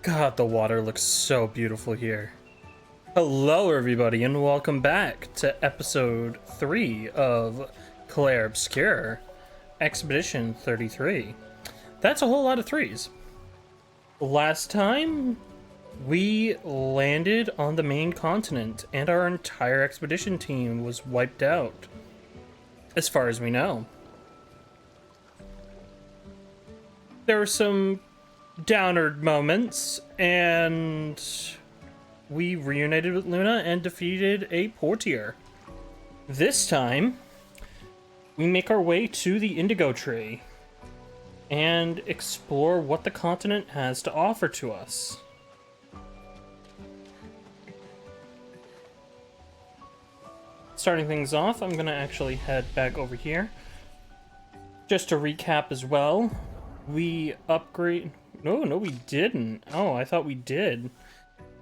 God, the water looks so beautiful here. Hello, everybody, and welcome back to episode 3 of Clair Obscur, Expedition 33. That's a whole lot of threes. Last time, we landed on the main continent, and our entire expedition team was wiped out, as far as we know. There were some downer moments, and we reunited with Luna and defeated a portier. This time, we make our way to the indigo tree and explore what the continent has to offer to us. Starting things off, I'm gonna actually head back over here. Just to recap as well, we upgrade... No, we didn't. Oh, I thought we did.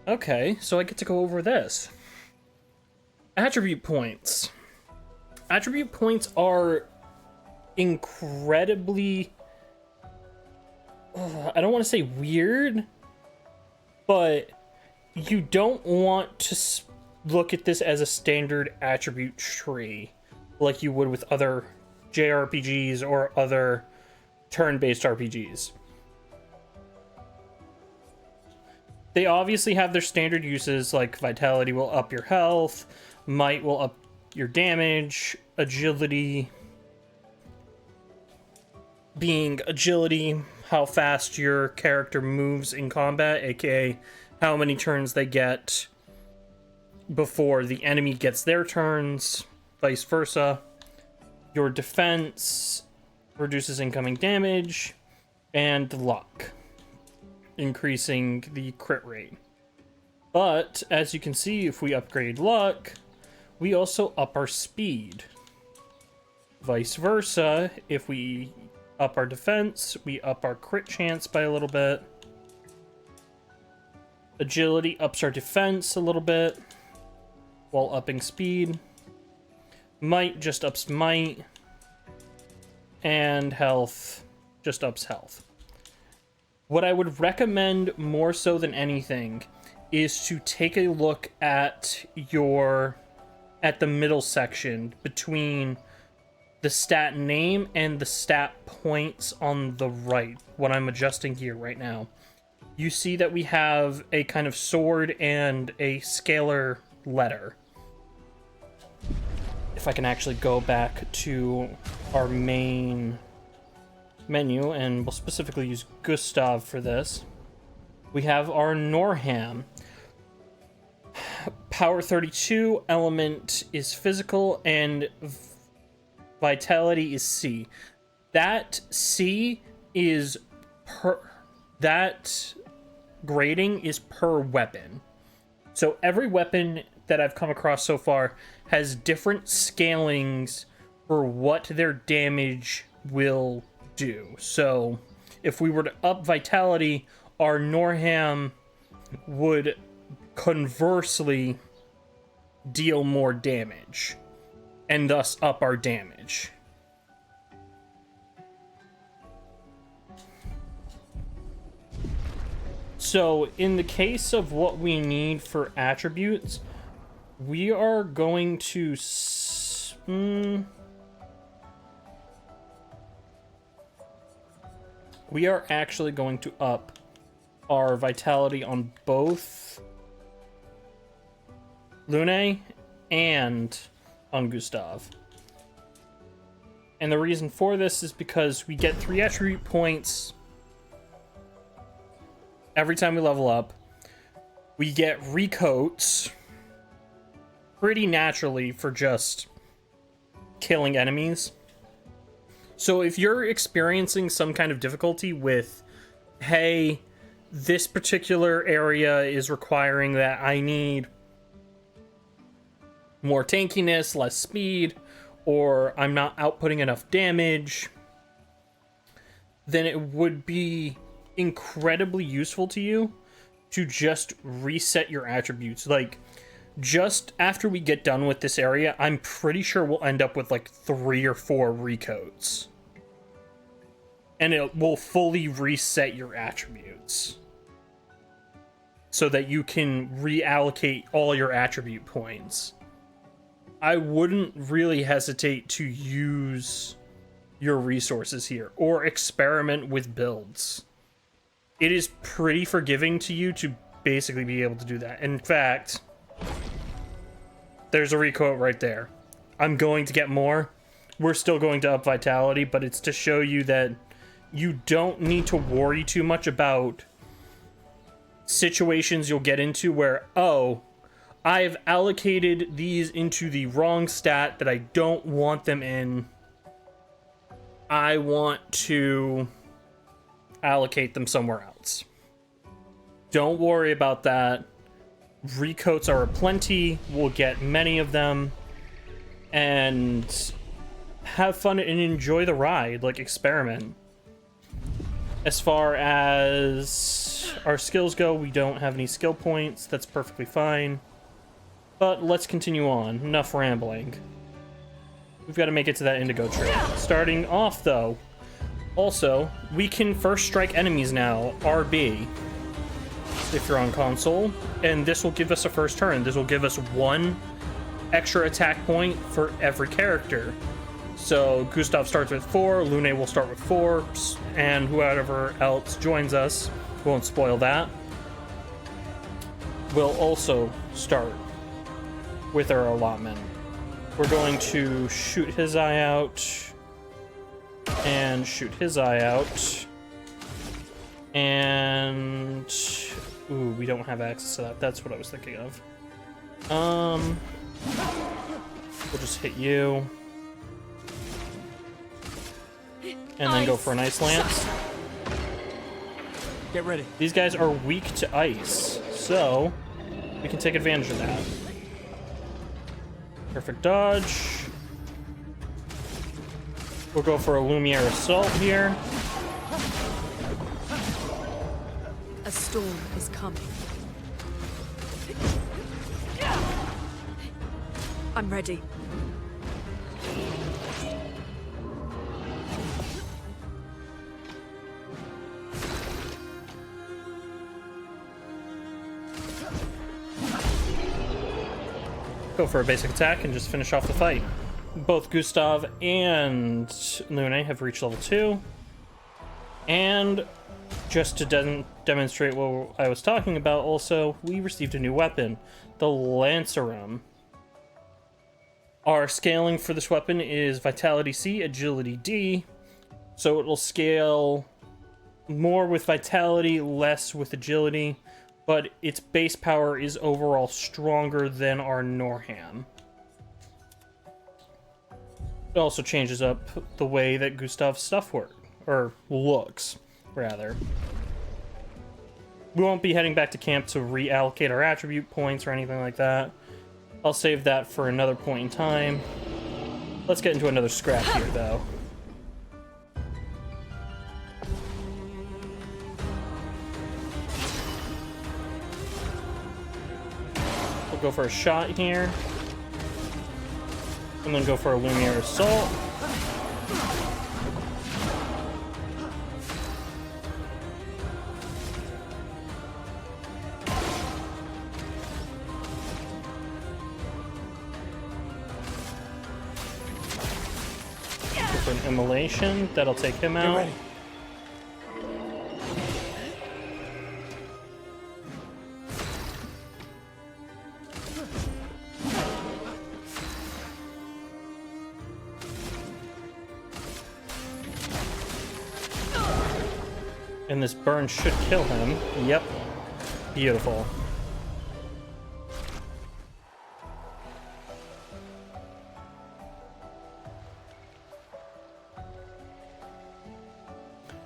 Okay, so I get to go over this. Attribute points. Attribute points are incredibly... I don't want to say weird, but you don't want to look at this as a standard attribute tree like you would with other JRPGs or other turn-based RPGs. They obviously have their standard uses, like vitality will up your health, might will up your damage, agility being agility, how fast your character moves in combat, aka how many turns they get before the enemy gets their turns, vice versa. Your defense reduces incoming damage, and luck, increasing the crit rate. But as you can see, if we upgrade luck, we also up our speed. Vice versa, if we up our defense, we up our crit chance by a little bit. Agility ups our defense a little bit while upping speed. Might just ups might, and health just ups health. What I would recommend more so than anything is to take a look at the middle section between the stat name and the stat points on the right, what I'm adjusting here right now. You see that we have a kind of sword and a scalar letter. If I can actually go back to our main menu, and we'll specifically use Gustav for this. We have our Norham. Power 32, element is physical, and vitality is C. That C is that grading is per weapon. So every weapon that I've come across so far has different scalings for what their damage will do. So if we were to up vitality, our Norham would conversely deal more damage and thus up our damage. So in the case of what we need for attributes, we are going to we are actually going to up our vitality on both Lune and on Gustav. And the reason for this is because we get 3 attribute points every time we level up. We get recoats pretty naturally for just killing enemies. So if you're experiencing some kind of difficulty with, hey, this particular area is requiring that I need more tankiness, less speed, or I'm not outputting enough damage, then it would be incredibly useful to you to just reset your attributes. Like, just after we get done with this area, I'm pretty sure we'll end up with like 3 or 4 recoats. And it will fully reset your attributes. so that you can reallocate all your attribute points. I wouldn't really hesitate to use your resources here or experiment with builds. It is pretty forgiving to you to basically be able to do that. In fact, there's a requote right there. I'm going to get more. We're still going to up vitality, but it's to show you that you don't need to worry too much about situations you'll get into where, oh, I've allocated these into the wrong stat that I don't want them in. I want to allocate them somewhere else. Don't worry about that. Recoats are aplenty. We'll get many of them. And have fun and enjoy the ride. Like, experiment. As far as our skills go, we don't have any skill points. That's perfectly fine. But let's continue on. Enough rambling. We've got to make it to that indigo tree. Starting off, though, also, we can first strike enemies now, RB, if you're on console, and this will give us a first turn. This will give us 1 extra attack point for every character. So Gustav starts with 4, Lune will start with 4, and whoever else joins us, won't spoil that, will also start with our allotment. We're going to shoot his eye out, and shoot his eye out, and ooh, we don't have access to that. That's what I was thinking of. We'll just hit you, and then go for an ice lance. Get ready. These guys are weak to ice, so we can take advantage of that. Perfect dodge. We'll go for a Lumiere Assault here. A storm is coming. I'm ready. Go for a basic attack and just finish off the fight. Both Gustav and Lune have reached level 2. And just to demonstrate what I was talking about also, we received a new weapon, the Lancerum. Our scaling for this weapon is Vitality C, Agility D, so it will scale more with Vitality, less with Agility, but its base power is overall stronger than our Norham. It also changes up the way that Gustav's stuff looks, rather. We won't be heading back to camp to reallocate our attribute points or anything like that. I'll save that for another point in time. Let's get into another scrap here, though. We'll go for a shot here. And then go for a Lumiere Assault. Go for an Immolation. That'll take him out. Ready. And this burn should kill him. Yep. Beautiful.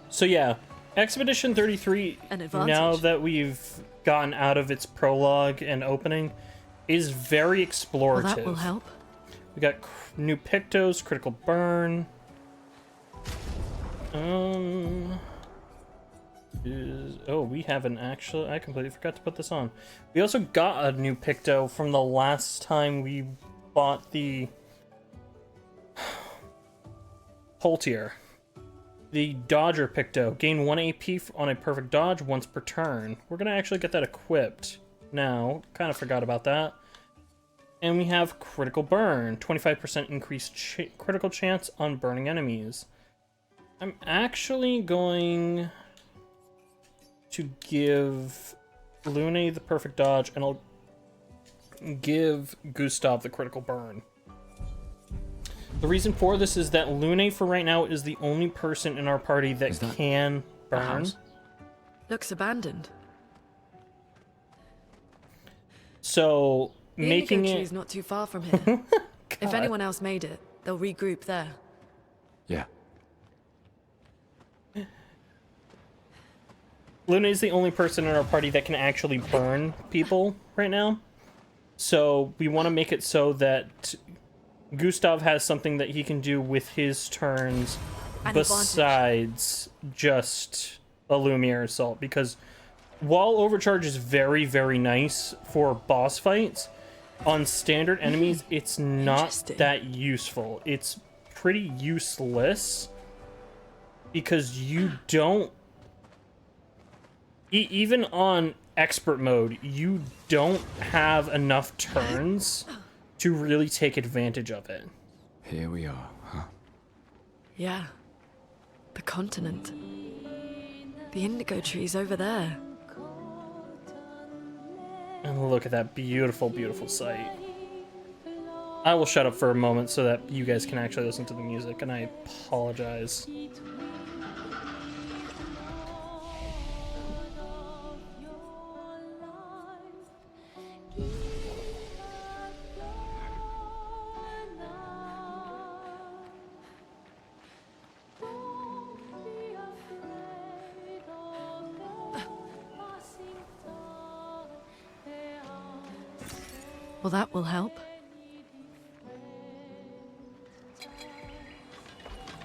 So yeah, Expedition 33, now that we've gotten out of its prologue and opening, is very explorative. Well, that will help. We got new Pictos, critical burn. We haven't actually. I completely forgot to put this on. We also got a new Picto from the last time we bought the Poltier. The Dodger Picto. Gain 1 AP on a perfect dodge once per turn. We're going to actually get that equipped now. Kind of forgot about that. And we have Critical Burn. 25% increased critical chance on burning enemies. I'm actually going to give Lune the perfect dodge, and I'll give Gustav the critical burn. The reason for this is that Lune, for right now, is the only person in our party that can burn. Looks abandoned. So, The making indigo it... tree's not too far from here. If anyone else made it, they'll regroup there. Yeah. Luna is the only person in our party that can actually burn people right now. So we want to make it so that Gustav has something that he can do with his turns besides just a Lumiere Assault. Because while Overcharge is very, very nice for boss fights, on standard enemies, it's not that useful. It's pretty useless because you don't... Even on expert mode, you don't have enough turns to really take advantage of it. Here we are, huh? Yeah. The continent. The indigo tree's over there. And look at that beautiful, beautiful sight. I will shut up for a moment so that you guys can actually listen to the music, and I apologize. Well, that will help.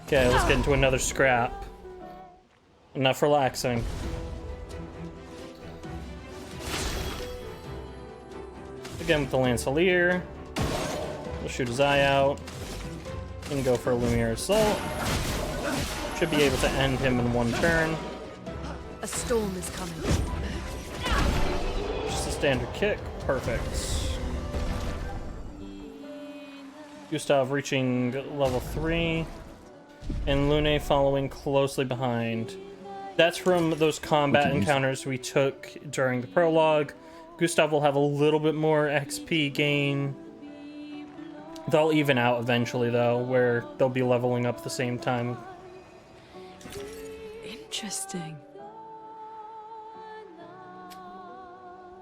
Okay, let's get into another scrap. Enough relaxing. Again with the Lancelier. We'll shoot his eye out. Gonna go for a Lumiere Assault. Should be able to end him in one turn. A storm is coming. Just a standard kick. Perfect. Gustav reaching level 3. And Lune following closely behind. That's from those combat encounters we took during the prologue. Gustav will have a little bit more XP gain. They'll even out eventually, though, where they'll be leveling up at the same time. Interesting.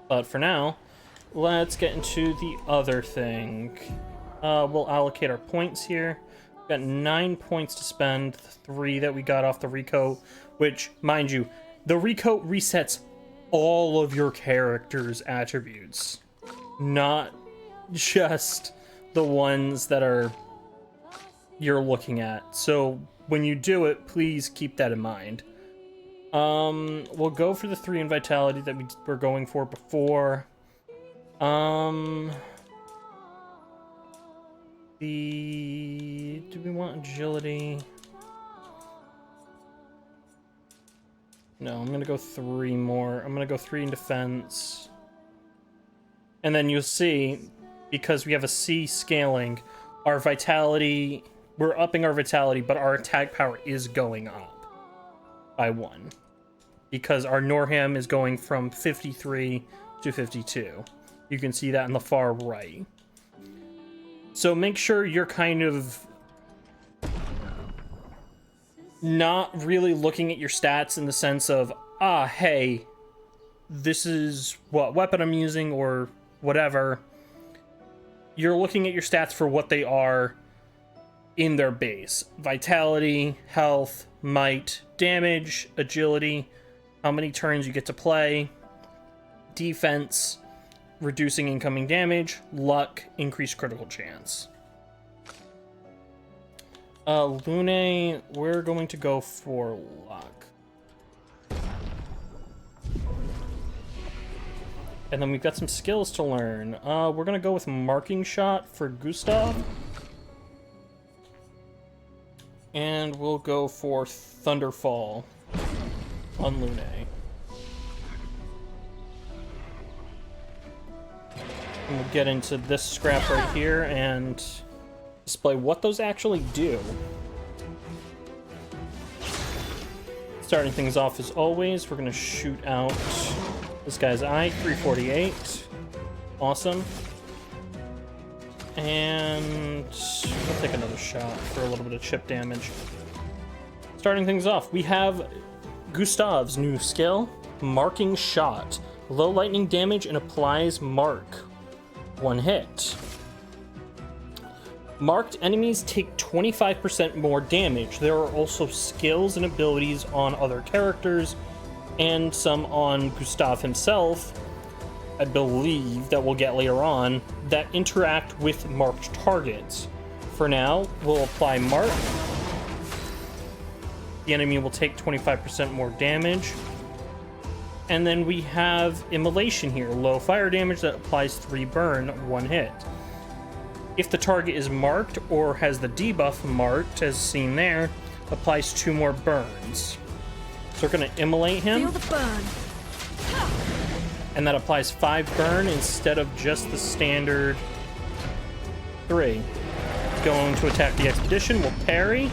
But for now, let's get into the other thing. We'll allocate our points here. We've got 9 points to spend, 3 that we got off the recoat, which, mind you, the recoat resets all of your character's attributes, not just the ones that you're looking at. So when you do it, please keep that in mind. We'll go for the 3 in Vitality that we were going for before. Do we want Agility? No, I'm gonna go 3 more. I'm gonna go 3 in Defense. And then you'll see, because we have a C scaling, our Vitality, we're upping our Vitality, but our attack power is going up by 1. Because our Norham is going from 53 to 52. You can see that in the far right. So make sure you're kind of not really looking at your stats in the sense of, hey, this is what weapon I'm using or whatever. You're looking at your stats for what they are in their base. Vitality, health, might, damage, agility, how many turns you get to play, defense, reducing incoming damage, luck, increased critical chance. Lune, we're going to go for luck. And then we've got some skills to learn. We're going to go with Marking Shot for Gustav. And we'll go for Thunderfall on Lune. And we'll get into this scrap right here and display what those actually do. Starting things off as always, we're going to shoot out this guy's eye, 348. Awesome. And we'll take another shot for a little bit of chip damage. Starting things off, we have Gustav's new skill, Marking Shot. Low lightning damage and applies mark. One hit. Marked enemies take 25% more damage. There are also skills and abilities on other characters and some on Gustav himself, I believe, that we'll get later on, that interact with marked targets. For now, we'll apply mark. The enemy will take 25% more damage. And then we have Immolation here. Low fire damage that applies 3 burn, 1 hit. If the target is marked or has the debuff marked, as seen there, applies 2 more burns. So we're going to immolate him. Feel the burn. And that applies 5 burn instead of just the standard 3. Going to attack the expedition, we'll parry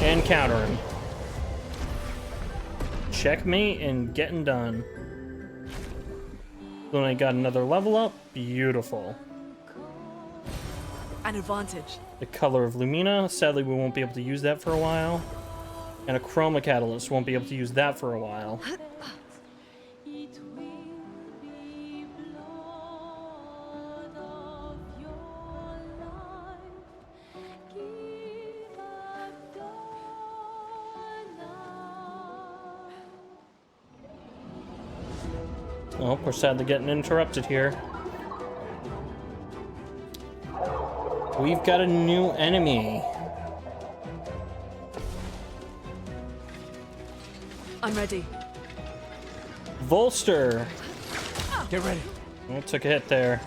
and counter him. Checkmate and getting done. Then I got another level up. Beautiful. An advantage. The color of Lumina. Sadly, we won't be able to use that for a while. And a Chroma Catalyst. Won't be able to use that for a while. Oh, we're sadly getting interrupted here. We've got a new enemy. I'm ready. Volster. Get ready. Oh, took a hit there.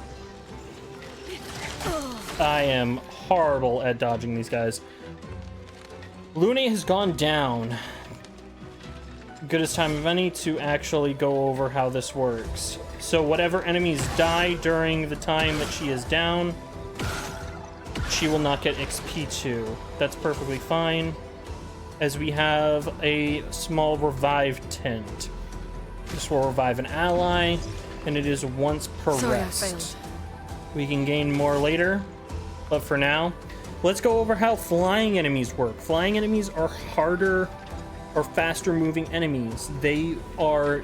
I am horrible at dodging these guys. Lune has gone down. Goodest time of any to actually go over how this works. So whatever enemies die during the time that she is down, she will not get XP to. That's perfectly fine, as we have a small revive tint. This will revive an ally, and it is once per Sorry, rest. I failed. We can gain more later, but for now, let's go over how flying enemies work. Flying enemies are harder or faster moving enemies. They are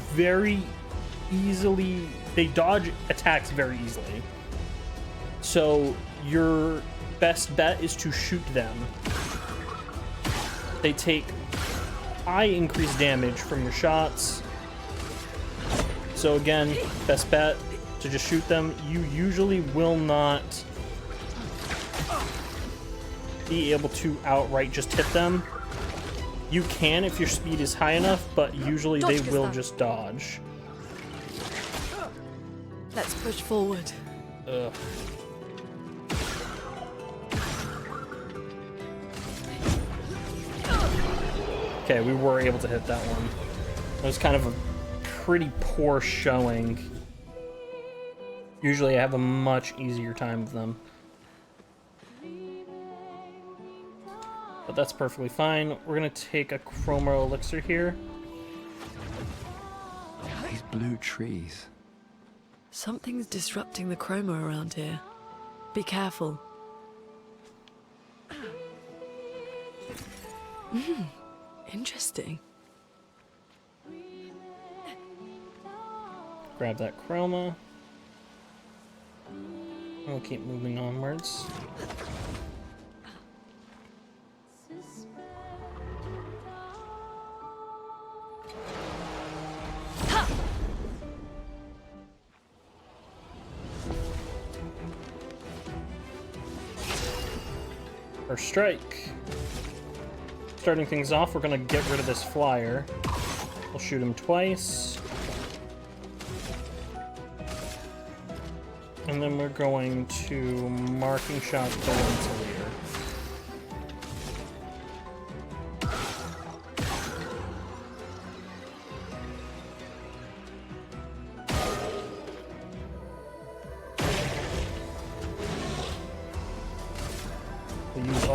very easily, they dodge attacks very easily. So your best bet is to shoot them. They take high increased damage from your shots. So again, best bet to just shoot them. You usually will not be able to outright just hit them. You can if your speed is high enough, but usually they will just dodge. Let's push forward. Ugh. Okay, we were able to hit that one. It was kind of a pretty poor showing. Usually I have a much easier time with them. But that's perfectly fine. We're gonna take a Chroma Elixir here. These blue trees. Something's disrupting the chroma around here. Be careful. Interesting. Grab that Chroma. We'll keep moving onwards. First strike. Starting things off, we're gonna get rid of this flyer. We'll shoot him twice. And then we're going to marking shot the Rensselaer.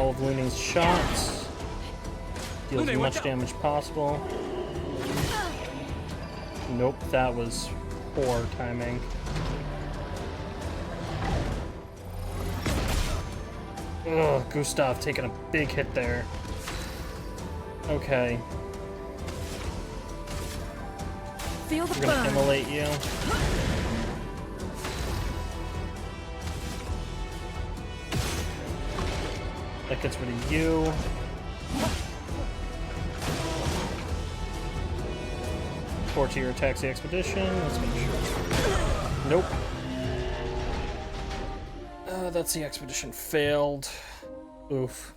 all of Luna's shots. Deals as much damage possible. Nope, that was poor timing. Ugh, Gustav taking a big hit there. Okay. Feel the We're gonna burn. immolate you. That gets rid of you. Courtier attacks the expedition. Let's make sure. Nope. That's the expedition failed. Oof.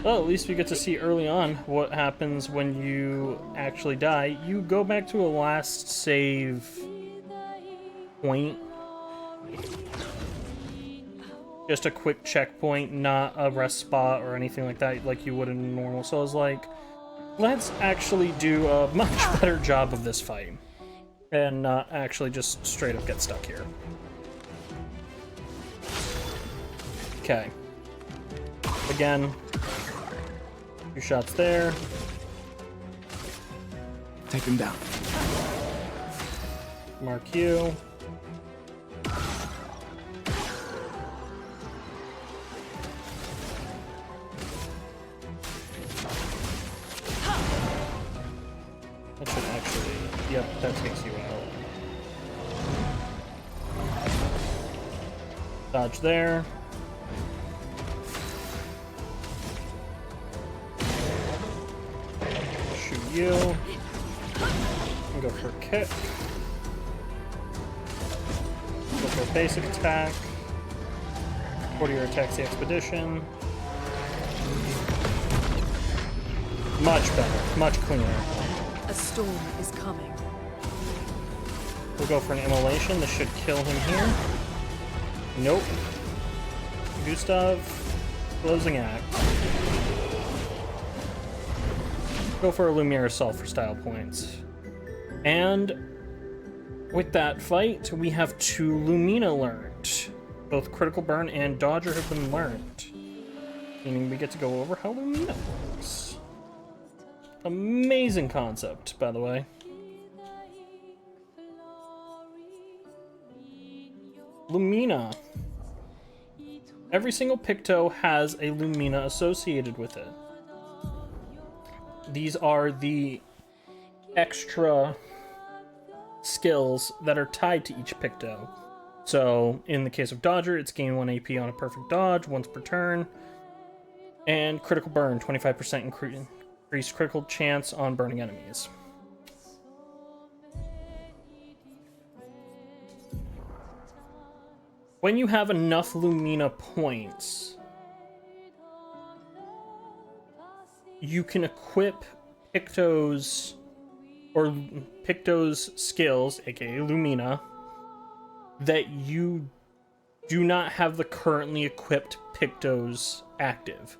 Well, at least we get to see early on what happens when you actually die. You go back to a last save point. Just a quick checkpoint, not a rest spot or anything like that, like you would in normal. So I was like, let's actually do a much better job of this fight. And not actually just straight up get stuck here. Okay. Again. 2 shots there. Take him down. Mark you. That should actually... Yep, that takes you out. Dodge there. Shoot you. And go for a kick. Go for a basic attack. Courtier attacks the expedition. Much better. Much cleaner. A storm is coming. We'll go for an immolation. This should kill him here. Nope. Gustav, closing act. Go for a Lumiere Assault for style points. And with that fight, we have 2 Lumina learned. Both Critical Burn and Dodger have been learned. Meaning we get to go over how Lumina works. Amazing concept, by the way. Lumina. Every single Picto has a Lumina associated with it. These are the extra skills that are tied to each Picto. So, in the case of Dodger, it's gain 1 AP on a perfect dodge once per turn. And Critical Burn, 25% increased critical chance on burning enemies. When you have enough Lumina points, you can equip Picto's skills, aka Lumina, that you do not have the currently equipped Pictos active.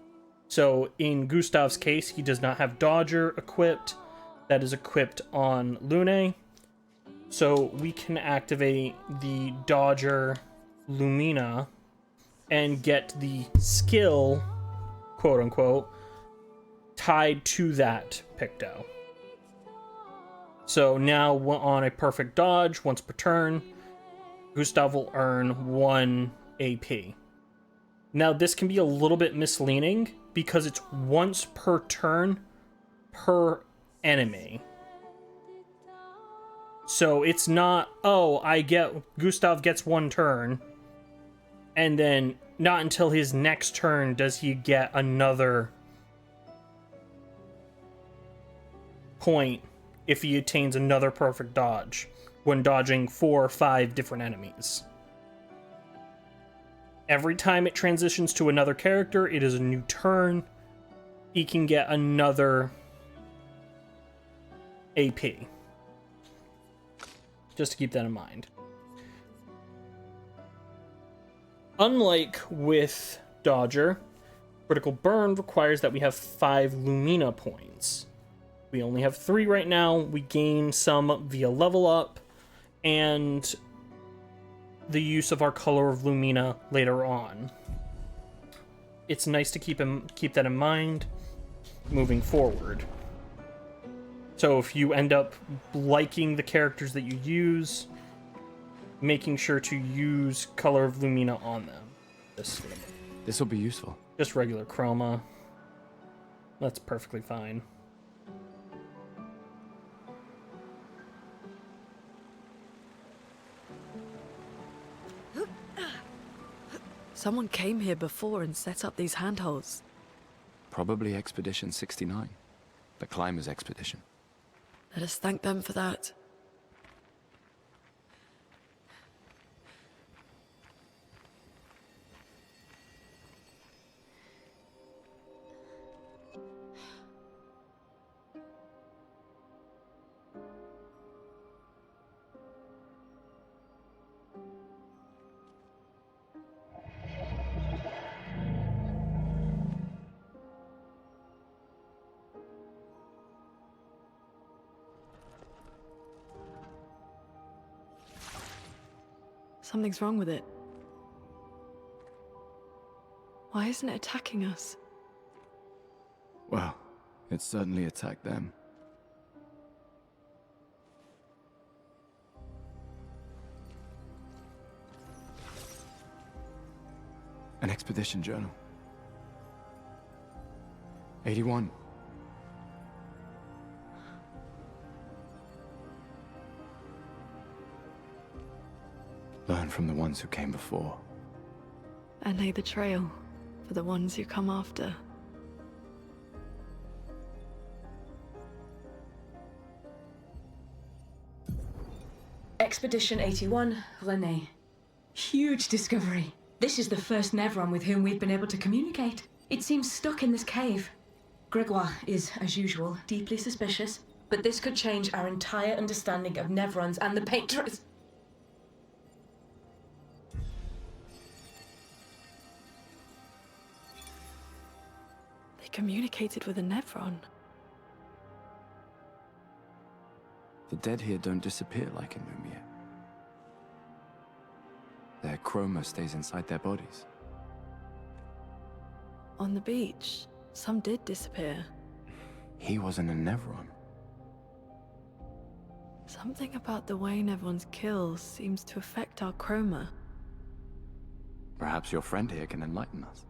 So in Gustav's case, he does not have Dodger equipped. That is equipped on Lune. So we can activate the Dodger Lumina and get the skill, quote unquote, tied to that Picto. So now on a perfect dodge, once per turn, Gustav will earn 1 AP. Now this can be a little bit misleading because it's once per turn per enemy. So it's not, oh, Gustav gets 1 turn, and then not until his next turn does he get another point if he attains another perfect dodge when dodging 4 or 5 different enemies. Every time it transitions to another character, it is a new turn. He can get another AP. Just to keep that in mind. Unlike with Dodger, Critical Burn requires that we have 5 Lumina points. We only have 3 right now. We gain some via level up and the use of our Color of Lumina later on. It's nice to keep that in mind moving forward. So if you end up liking the characters that you use, making sure to use Color of Lumina on them. This will be useful. Just regular chroma. That's perfectly fine. Someone came here before and set up these handholds. Probably Expedition 69. The Climbers Expedition. Let us thank them for that. Something's wrong with it. Why isn't it attacking us? Well, it certainly attacked them. An expedition journal. 81. Learn from the ones who came before. And lay the trail for the ones who come after. Expedition 81, René. Huge discovery. This is the first Nevron with whom we've been able to communicate. It seems stuck in this cave. Gregoire is, as usual, deeply suspicious, but this could change our entire understanding of Nevrons and the Painters. They communicated with a Nevron. The dead here don't disappear like in Lumiere. Their chroma stays inside their bodies. On the beach, some did disappear. He wasn't a Nevron. Something about the way Nevrons kill seems to affect our chroma. Perhaps your friend here can enlighten us.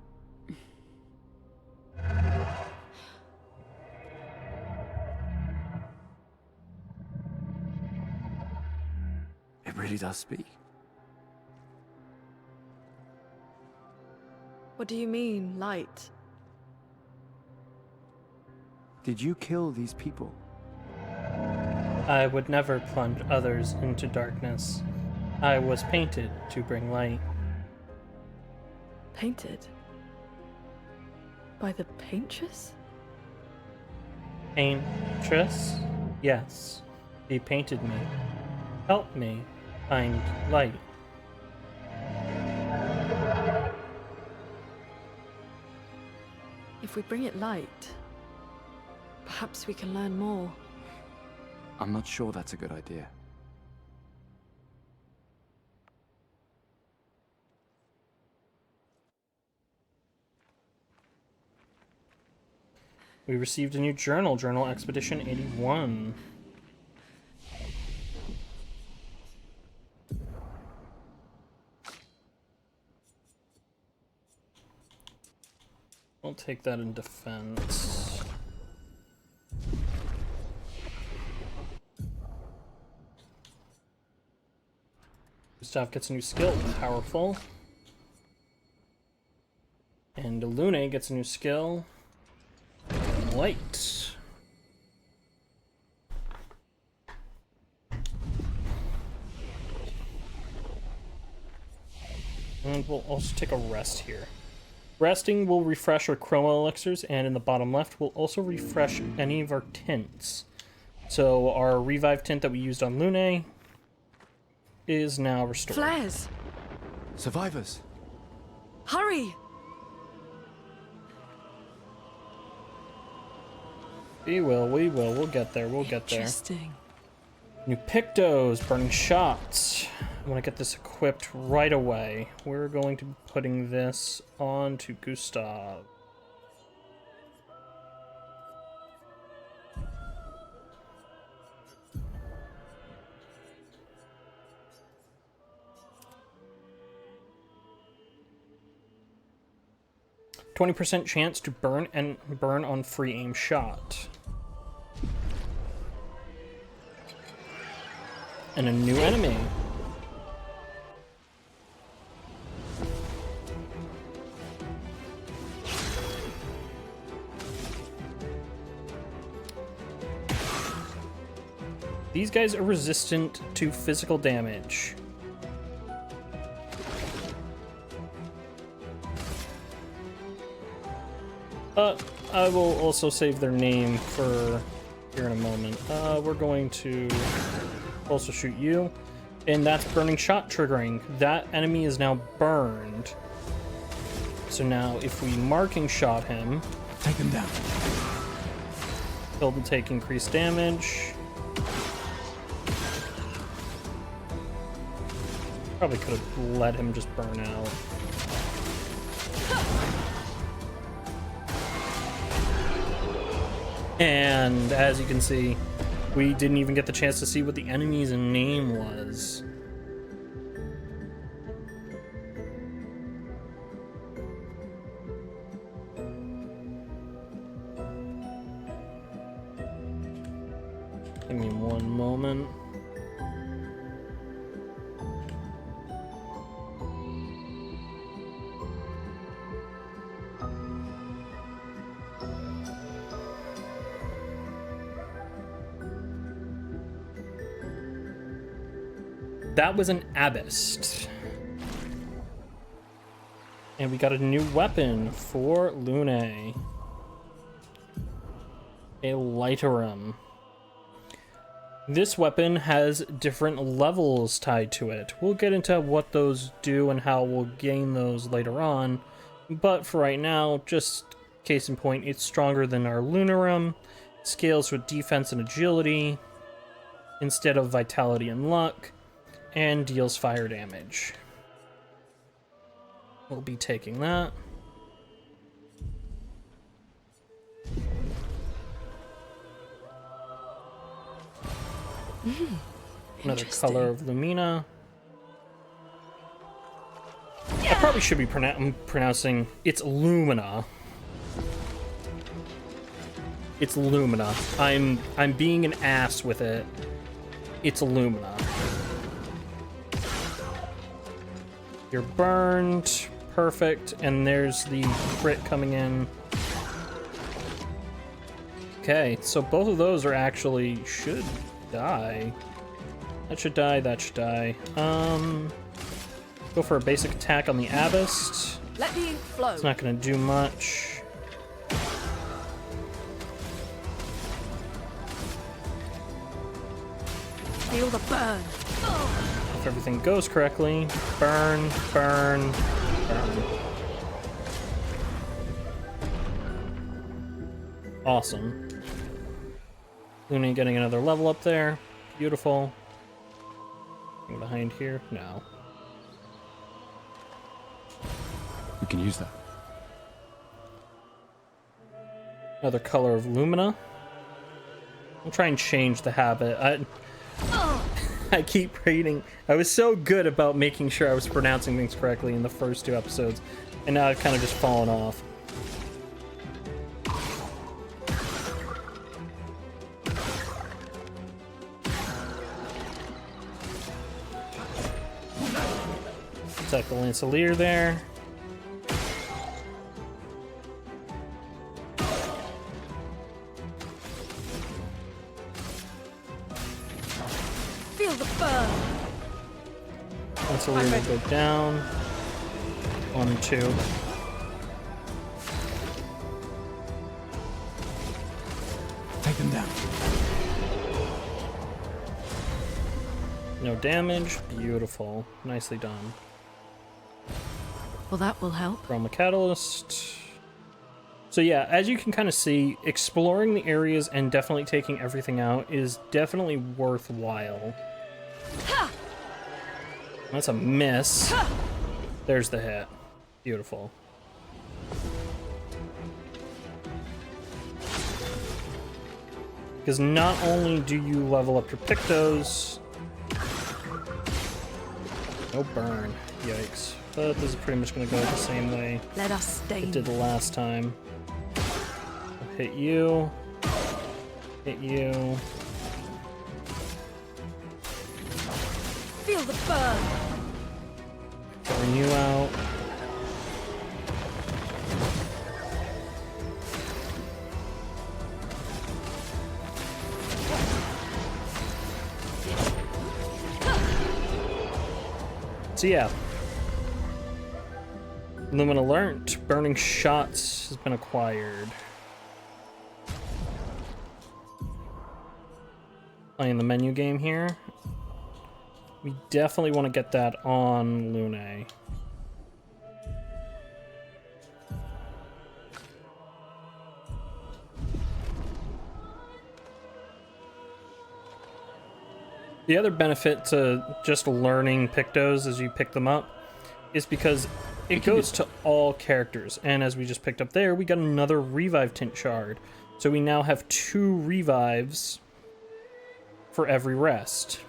It really does speak. What do you mean, light? Did you kill these people? I would never plunge others into darkness. I was painted to bring light. Painted? By the Paintress? Paintress? Yes. He painted me. Helped me find light. If we bring it light, perhaps we can learn more. I'm not sure that's a good idea. We received a new journal, Journal Expedition 81. We'll take that in defense. Gustav gets a new skill, Powerful. And Lune gets a new skill, Light. And we'll also take a rest here. Resting will refresh our chroma elixirs, and in the bottom left, we'll also refresh any of our tints. So our revive tint that we used on Lune is now restored. Flares! Survivors! Hurry! We will. We'll get there. We'll get there. Interesting. New Pictos, burning shots. I want to get this equipped right away. We're going to be putting this on to Gustav. %20 chance to burn on free aim shot. And a new enemy. These guys are resistant to physical damage. I will also save their name for here in a moment. We're going to also shoot you, and that's burning shot triggering. That enemy is now burned. So now if we marking shot him, Take him down. he'll take increased damage. Probably could have let him just burn out. And as you can see, we didn't even get the chance to see what the enemy's name was. Give me one moment. That was an Abyss. And we got a new weapon for Lune. A Lighterum. This weapon has different levels tied to it. We'll get into what those do and how we'll gain those later on. But for right now, just case in point, it's stronger than our Lunarum. Scales with defense and agility instead of vitality and luck. And deals fire damage. We'll be taking that. Another color of Lumina. I probably should be pronouncing it's Lumina. It's Lumina. I'm being an ass with it. It's Lumina. You're burned. Perfect. And there's the crit coming in. Okay, so both of those are actually should die. That should die, that should die. Go for a basic attack on the Abyss. Let the ink flow. It's not gonna do much. Feel the burn. If everything goes correctly. Burn, burn, burn. Awesome. Lune getting another level up there. Beautiful. Anything behind here? No. We can use that. Another color of Lumina. I'll try and change the habit. I keep reading. I was so good about making sure I was pronouncing things correctly in the first 2 episodes, and now I've kind of just fallen off. Attack the Lancelier there. Feel the burn. Lancelier will go down. 1, 2. Take them down. No damage. Beautiful. Nicely done. Well, that will help. Chroma Catalyst. So yeah, as you can kind of see, exploring the areas and definitely taking everything out is definitely worthwhile. That's a miss. There's the hit. Beautiful. Because not only do you level up your Pictos... No burn. Yikes. But this is pretty much going to go the same way Let us stay. it did the last time. I'll hit you. Hit you. Feel the burn. Burn you out. So yeah. Lumina learnt. Burning shots has been acquired. Playing the menu game here. We definitely want to get that on Lune. The other benefit to just learning Pictos as you pick them up is because it goes to all characters. And as we just picked up there, we got another Revive Tint Shard. So we now have 2 revives for every rest.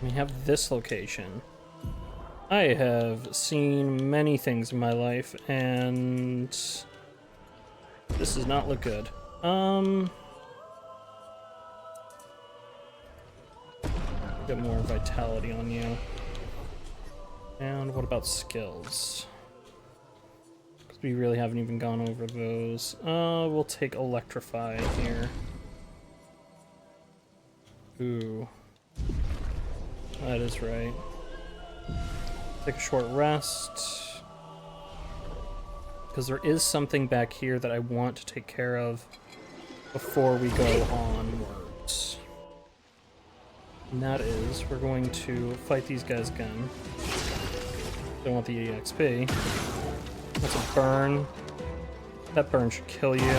We have this location. I have seen many things in my life, and this does not look good. Get more vitality on you. And what about skills? Because we really haven't even gone over those. We'll take Electrify here. Ooh. That is right. Take a short rest. Because there is something back here that I want to take care of before we go onwards. And that is, we're going to fight these guys again. Don't want the EXP. That's a burn. That burn should kill you.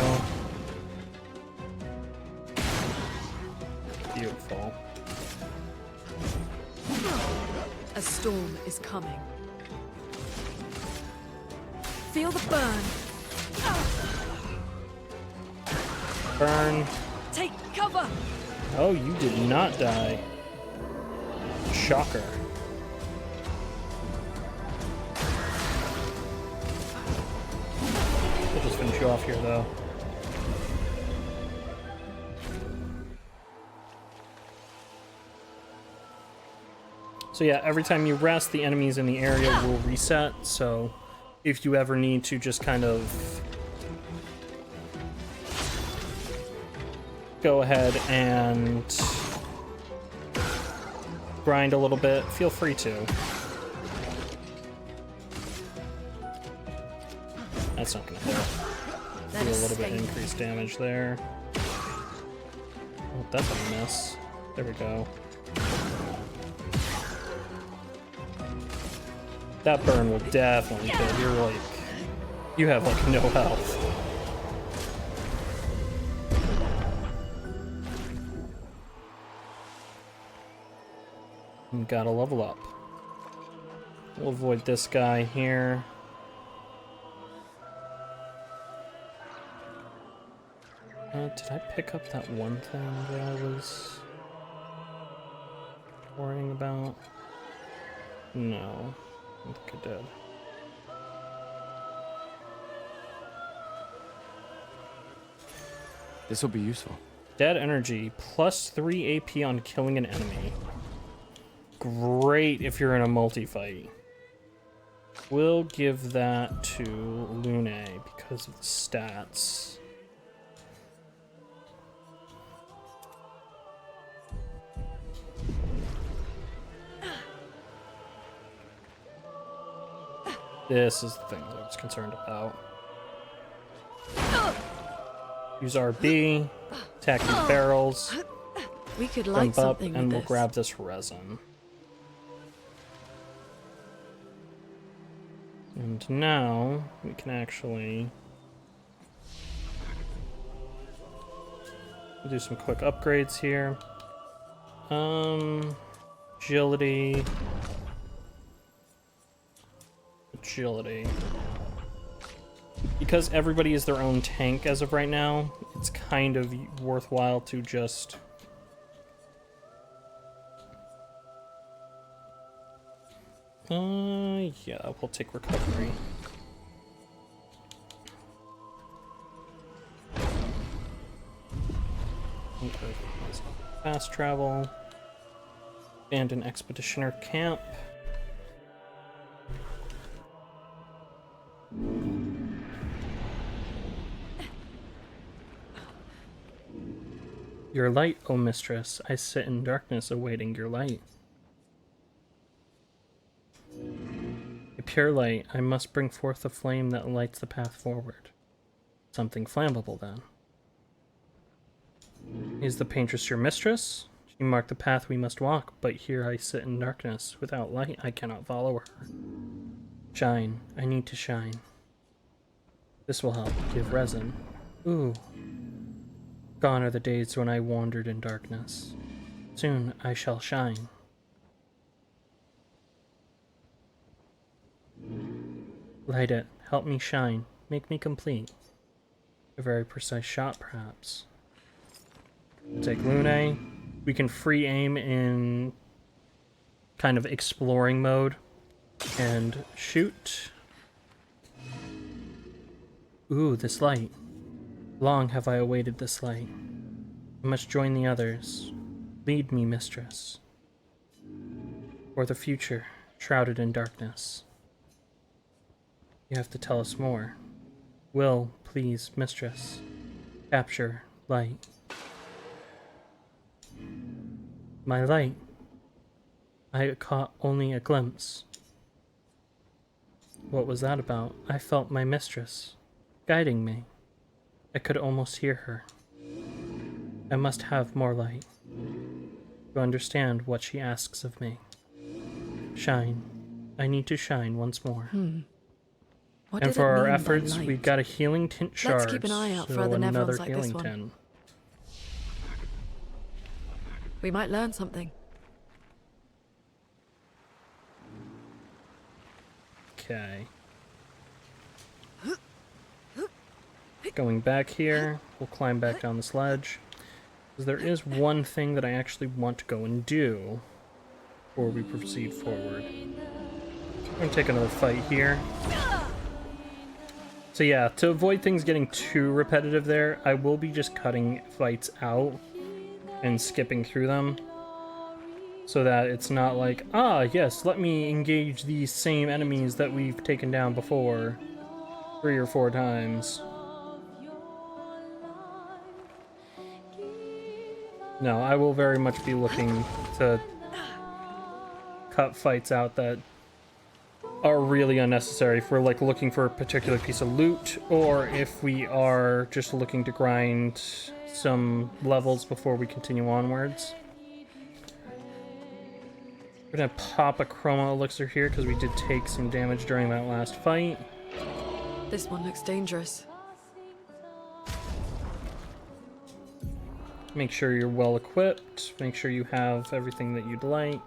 Beautiful. A storm is coming. Feel the burn. Burn. Take cover. Oh, you did not die. Shocker. We'll just finish you off here, though. So yeah, every time you rest, the enemies in the area will reset, so if you ever need to just kind of go ahead and grind a little bit, feel free to. That's not gonna hit. Do a little bit increased damage there. Oh, that's a miss. There we go. That burn will definitely kill. You're like, you have like no health. You gotta level up. We'll avoid this guy here. Did I pick up that one thing that I was worrying about? No. I think I did. This will be useful. Dead energy, plus 3 AP on killing an enemy. Great if you're in a multi-fight. We'll give that to Lune because of the stats. This is the thing that I was concerned about. Use RB, attack these barrels, We could light jump up, something and with we'll this. grab this resin. And now we can actually do some quick upgrades here. Agility. Agility. Because everybody is their own tank as of right now, it's kind of worthwhile to just yeah, we'll take recovery. Okay, fast travel. Abandoned expeditioner camp. Your light, O mistress, I sit in darkness awaiting your light. A pure light, I must bring forth a flame that lights the path forward. Something flammable, then. Is the paintress your mistress? She marked the path we must walk, but here I sit in darkness. Without light, I cannot follow her. Shine. I need to shine. This will help. Give resin. Ooh. Gone are the days when I wandered in darkness. Soon I shall shine. Light it. Help me shine. Make me complete. A very precise shot, perhaps. Take Lune. We can free aim in kind of exploring mode and shoot. Ooh, this light. Long have I awaited this light. I must join the others. Lead me, mistress. Or the future, shrouded in darkness. You have to tell us more. Will, please, mistress. Capture light. My light. I caught only a glimpse. What was that about? I felt my mistress, guiding me. I could almost hear her. I must have more light to understand what she asks of me. Shine. I need to shine once more. What And did for it our mean by efforts, light? we've got a healing tint shard. Let's keep an eye out for so other another Nevrons like this healing one. tin. We might learn something. Okay. Going back here, we'll climb back down the sledge. Because there is one thing that I actually want to go and do before we proceed forward. I'm going to take another fight here. So yeah, to avoid things getting too repetitive there, I will be just cutting fights out and skipping through them. So that it's not like, ah, yes, let me engage these same enemies that we've taken down before 3 or 4 times. No, I will very much be looking to cut fights out that are really unnecessary if we're like looking for a particular piece of loot, or if we are just looking to grind some levels before we continue onwards. We're gonna pop a chroma elixir here because we did take some damage during that last fight. This one looks dangerous. Make sure you're well equipped. Make sure you have everything that you'd like.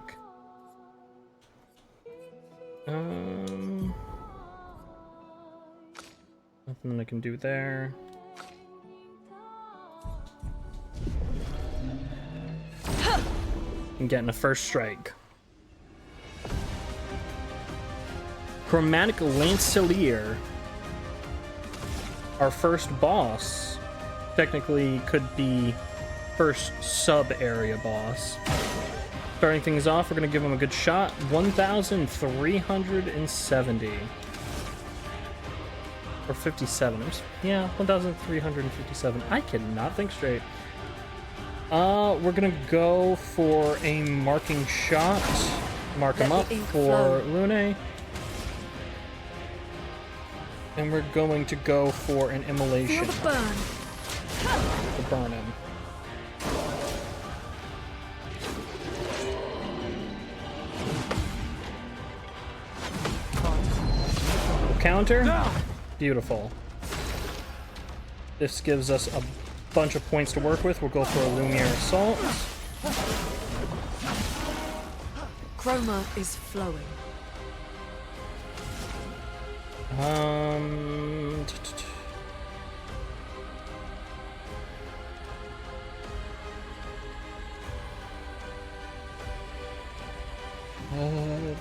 Nothing I can do there. I'm getting a first strike. Chromatic Lancelier. Our first boss. Technically could be first sub-area boss. Starting things off, we're going to give him a good shot. 1,370. Or 57. Yeah, 1,357. I cannot think straight. We're going to go for a marking shot. Mark him up for Lune. And we're going to go for an immolation. Feel the burn. To burn him. counter. Beautiful. This gives us a bunch of points to work with. We'll go for a Lumiere Assault. Chroma is flowing.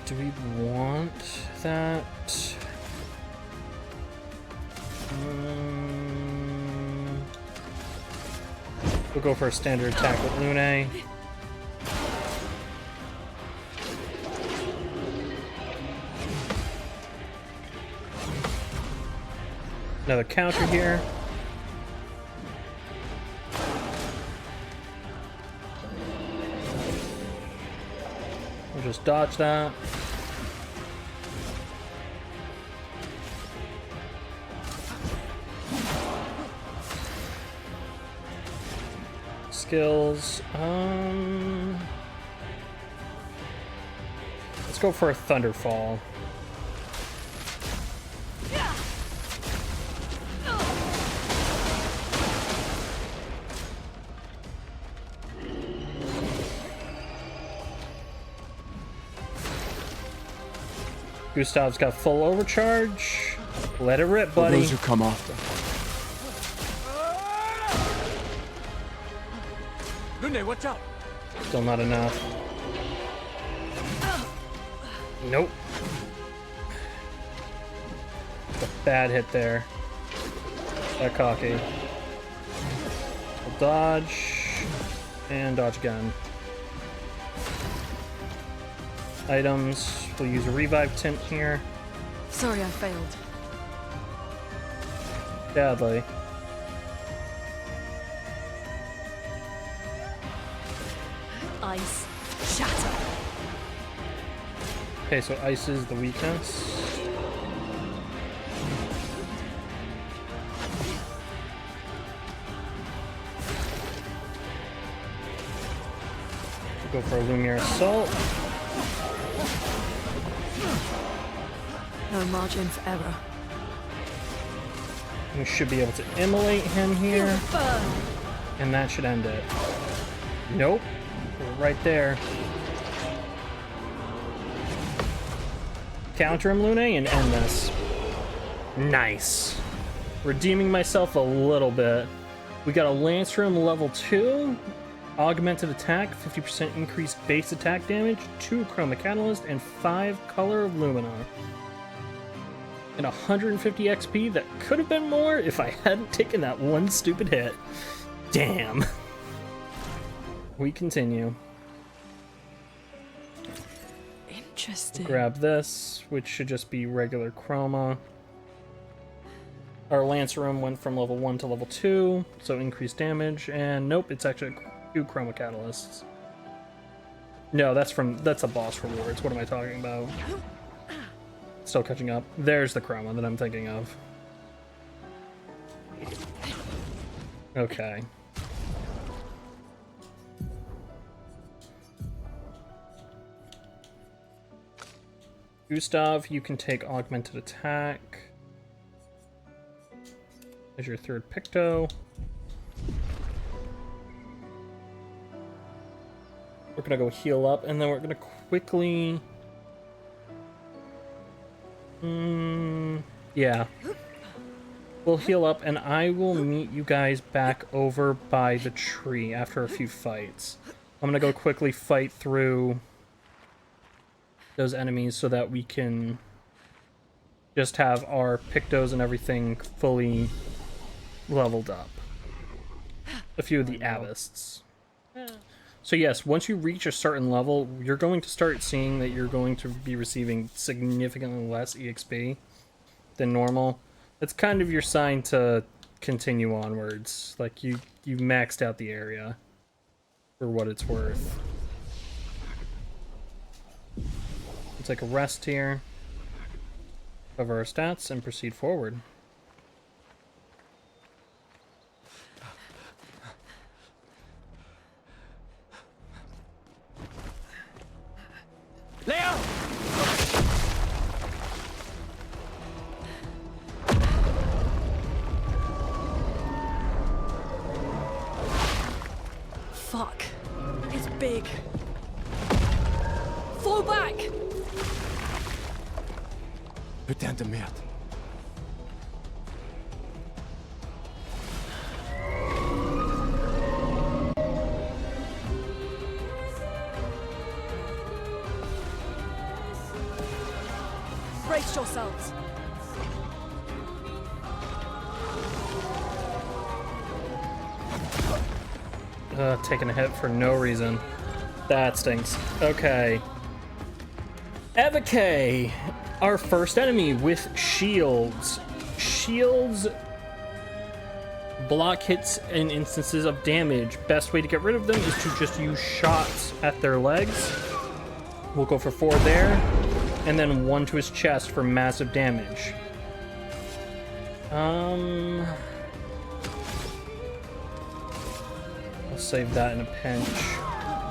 Do we want that? We'll go for a standard attack with Lune. Another counter here. We'll just dodge that. Skills. Let's go for a Thunderfall. Gustav's got full overcharge. Let it rip, buddy. For those who come after. Lune, watch out! Still not enough. Nope. A bad hit there. That cocky. We'll dodge. And dodge again. Items. We'll use a revive tint here. Sorry, I failed. Badly. Ice shatter. Okay, so ice is the weakness. We'll go for a Lumiere Assault. No margin for error. We should be able to immolate him here. Burn. And that should end it. Nope. We're right there. Counter him, Lune, and end this. Nice. Redeeming myself a little bit. We got a Lancer level 2. Augmented attack, 50% increased base attack damage, 2 Chroma Catalyst, and 5 Color of Lumina. And 150 XP that could have been more if I hadn't taken that one stupid hit. Damn. We continue. Interesting. Grab this, which should just be regular Chroma. Our Lancer went from level 1 to level 2, so increased damage, and nope, it's actually 2 Chroma Catalysts. No, that's a boss rewards. What am I talking about? Still catching up. There's the Chroma that I'm thinking of. Okay. Gustav, you can take augmented attack as your third Picto. We're gonna go heal up, and then we're gonna quickly... yeah. We'll heal up, and I will meet you guys back over by the tree after a few fights. I'm gonna go quickly fight through those enemies so that we can just have our Pictos and everything fully leveled up. A few of the Abbists. So yes, once you reach a certain level, you're going to start seeing that you're going to be receiving significantly less EXP than normal. It's kind of your sign to continue onwards. Like, you've maxed out the area for what it's worth. We'll take a rest here, cover our stats, and proceed forward. Putain de merde. Brace yourselves. Taking a hit for no reason. That stinks. Okay. Evake, our first enemy with shields. Shields block hits in instances of damage. Best way to get rid of them is to just use shots at their legs. We'll go for 4 there, and then 1 to his chest for massive damage. I'll save that in a pinch.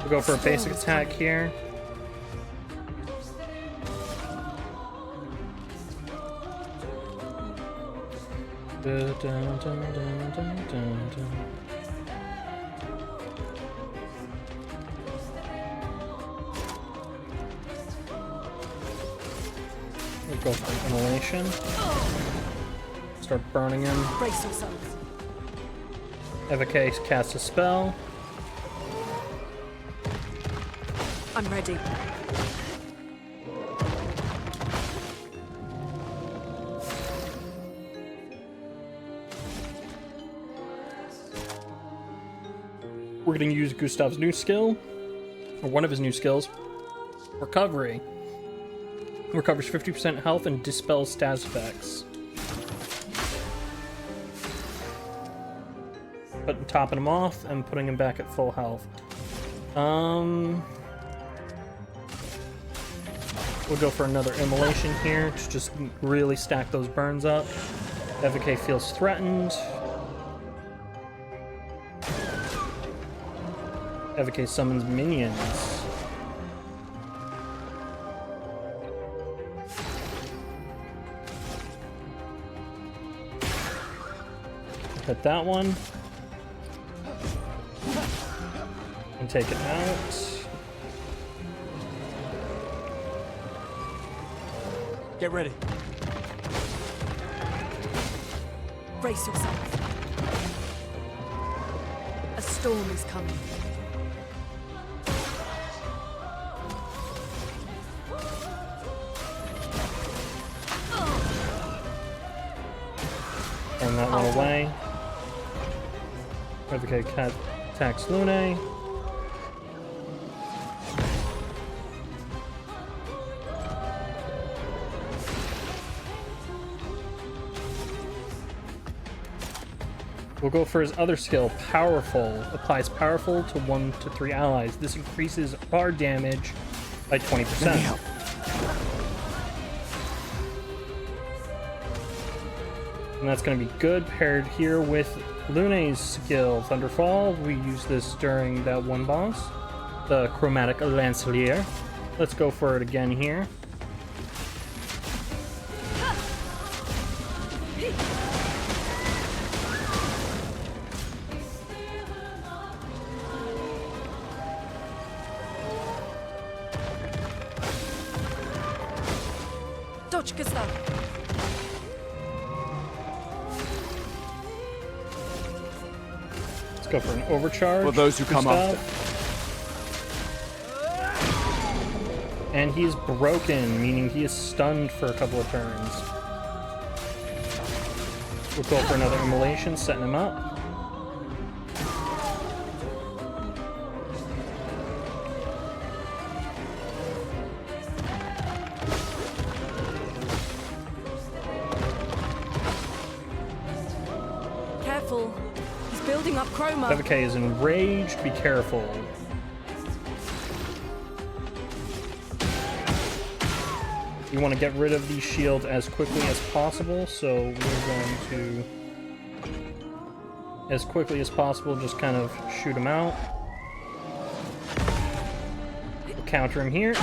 We'll go for a basic attack here. Dun, dun, dun, dun, dun, dun, dun. We'll go for immolation. Start burning him. Brace yourselves. Evake casts a spell. I'm ready. We're going to use Gustav's new skill, or one of his new skills, Recovery. Recovers 50% health and dispels status effects. Topping him off and putting him back at full health. We'll go for another immolation here to just really stack those burns up. Evake feels threatened. Evake summons minions. Hit that one. And take it out. Get ready. Brace yourself. A storm is coming. Turn that one away. Evake attacks Lune. We'll go for his other skill, Powerful. Applies Powerful to 1 to 3 allies. This increases our damage by 20%. And that's going to be good paired here with Lune's skill, Thunderfall. We use this during that one boss, the Chromatic Lancelier. Let's go for it again here. Dodge, Gustav. Let's go for an overcharge. For those who come Gustav. And he is broken, meaning he is stunned for a couple of turns. We'll go for another immolation, setting him up. Careful. He's building up chroma. Evake is enraged. Be careful. You want to get rid of these shields as quickly as possible, so we're going to, as quickly as possible, just kind of shoot him out. We'll counter him here.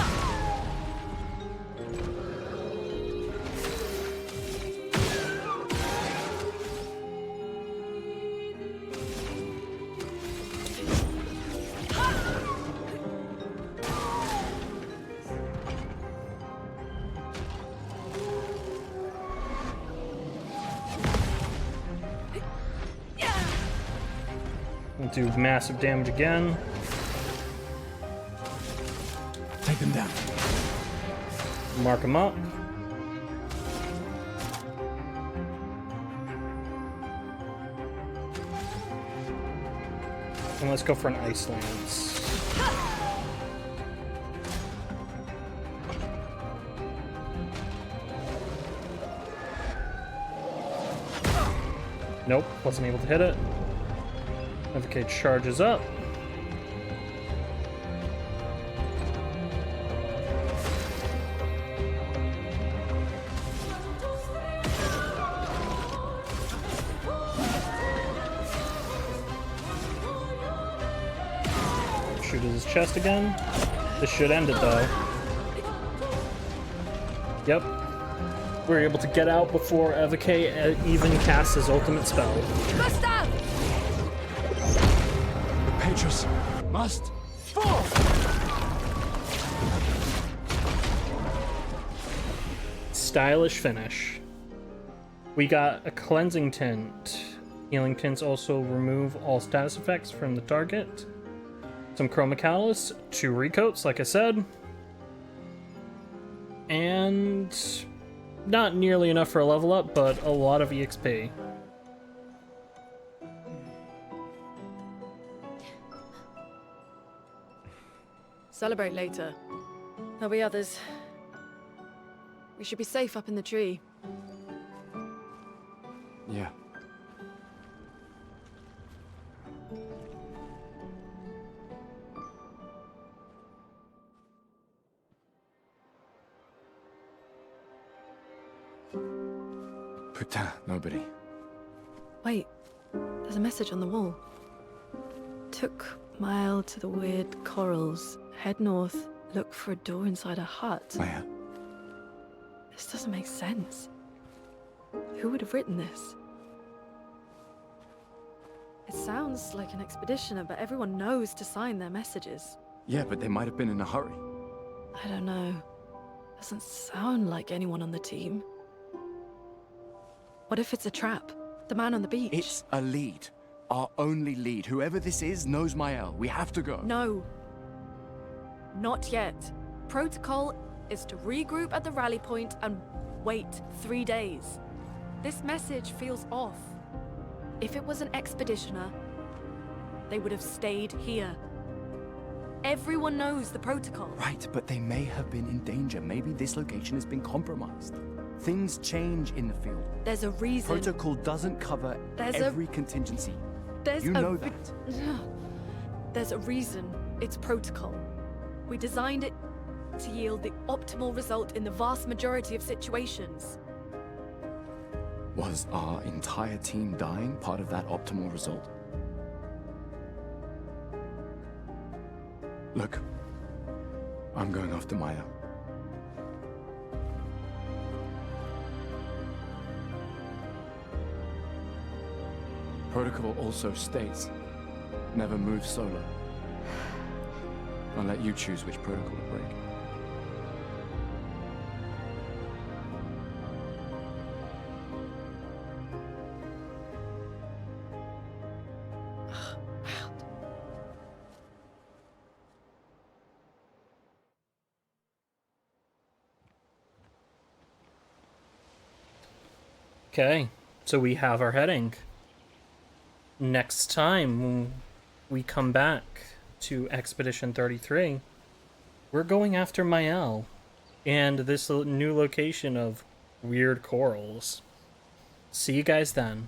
do massive damage again. Take them down. Mark them up. And let's go for an Ice Lance. Nope, wasn't able to hit it. Okay, charges up. Shoot at his chest again. This should end it though. Yep. We were able to get out before Evocate even casts his ultimate spell. Gustav! The Patrus must fall! Stylish finish. We got a cleansing tint. Healing tints also remove all status effects from the target. Some chroma catalyst, 2 recoats, like I said. And not nearly enough for a level up, but a lot of EXP. Celebrate later. There'll be others. We should be safe up in the tree. Yeah. Putain, nobody. Wait, there's a message on the wall. Took mile to the weird corals. Head north, look for a door inside a hut. Clair. This doesn't make sense. Who would have written this? It sounds like an expeditioner, but everyone knows to sign their messages. Yeah, but they might have been in a hurry. I don't know. Doesn't sound like anyone on the team. What if it's a trap? The man on the beach? It's a lead. Our only lead. Whoever this is knows Mael. We have to go. No. Not yet. Protocol is to regroup at the rally point and wait 3 days. This message feels off. If it was an expeditioner, they would have stayed here. Everyone knows the protocol. Right, but they may have been in danger. Maybe this location has been compromised. Things change in the field. There's a reason. Protocol doesn't cover every contingency. You know that. There's a reason it's protocol. We designed it to yield the optimal result in the vast majority of situations. Was our entire team dying part of that optimal result? Look, I'm going after Maya. Protocol also states, never move solo. I'll let you choose which protocol to break. Okay, so we have our heading. Next time when we come back to Expedition 33, we're going after Mael and this new location of weird corals. See you guys then.